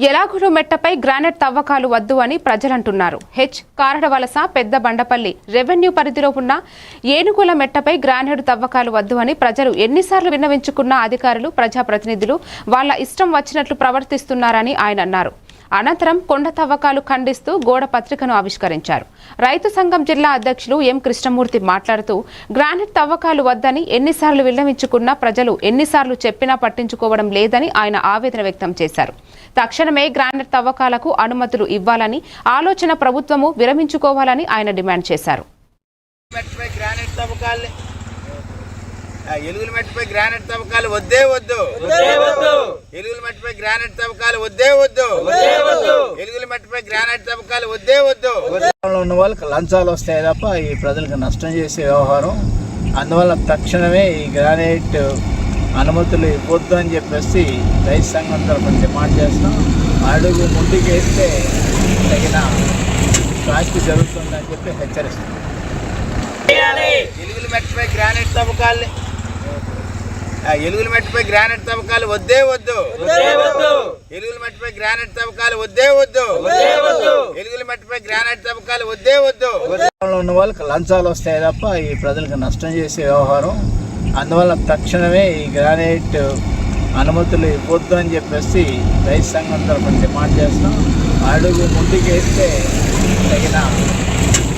యలాగురు మెట్టపై granite తవ్వకాలు వద్దు అని ప్రజలంటున్నారు. కారడవలస పెద్ద బండపల్లి రెవెన్యూ పరిధిలో ఉన్న ఏనుగుల మెట్టపై గ్రానైట్ తవ్వకాలు వద్దు అని ప్రజలు ఎన్నిసార్లు విన్నవించుకున్న అధికారులు ప్రజాప్రతినిధులు వాళ్ళ ఇష్టం వచ్చినట్లు ప్రవర్తిస్తున్నారని ఆయన అన్నారు. అనంతరం కొండ తవ్వకాలు ఖండిస్తూ గోడ పత్రికను ఆవిష్కరించారు. రైతు సంఘం జిల్లా అధ్యక్షులు ఎం కృష్ణమూర్తి మాట్లాడుతూ గ్రానైట్ తవ్వకాలు వద్దని ఎన్నిసార్లు విన్నవించుకున్నా ప్రజలు ఎన్నిసార్లు చెప్పినా పట్టించుకోవడం లేదని ఆయన ఆవేదన వ్యక్తం చేశారు. తక్షణమే గ్రానైట్ తవ్వకాలకు అనుమతులు ఇవ్వాలని ఆలోచన ప్రభుత్వము విరమించుకోవాలని ఆయన డిమాండ్ చేశారు. ఎలుగుల మట్టిపై గ్రానైట్ తవ్వకాలు వద్దే వద్దు. ఎలుగుల మట్టిపై గ్రానైట్ తవ్వకాలు వద్దే వద్దు. ఎలుగుల మట్టిపై గ్రానైట్ తవ్వకాలు వద్దే వద్దు. ఉన్న వాళ్ళకి లంచాలు వస్తాయి తప్ప ఈ ప్రజలకు నష్టం చేసే వ్యవహారం. అందువల్ల తక్షణమే ఈ గ్రానైట్ అనుమతులు ఇవ్వద్దు అని చెప్పేసి రైతు సంఘం తరఫున డిమాండ్ చేస్తాం. అడుగు ముందుకు వేస్తే తగిన శాస్తి జరుగుతుందని చెప్పి హెచ్చరిస్తాం. ఎలుగుల మట్టిపై గ్రానైట్ తవ్వకాలు ఎలుగుల మట్టిపై గ్రానైట్ తవ్వకాలు వద్దే వద్దు. ఎలుగుల మట్టిపై గ్రానైట్ తవ్వకాలు వద్దే వద్దు. ఎలుగుల మట్టిపై గ్రానైట్ తవ్వకాలు వద్దే వద్దు. ఉన్న వాళ్ళకి లంచాలు వస్తాయి తప్ప ఈ ప్రజలకు నష్టం చేసే వ్యవహారం. అందువల్ల తక్షణమే ఈ గ్రానైట్ అనుమతులు ఇవ్వద్దు అని చెప్పేసి రైతు సంఘం తరఫున డిమాండ్ చేస్తాం. అడుగు ముందుకు వేస్తే తగిన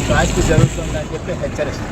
శాస్తి జరుగుతుందని చెప్పి హెచ్చరిస్తాం.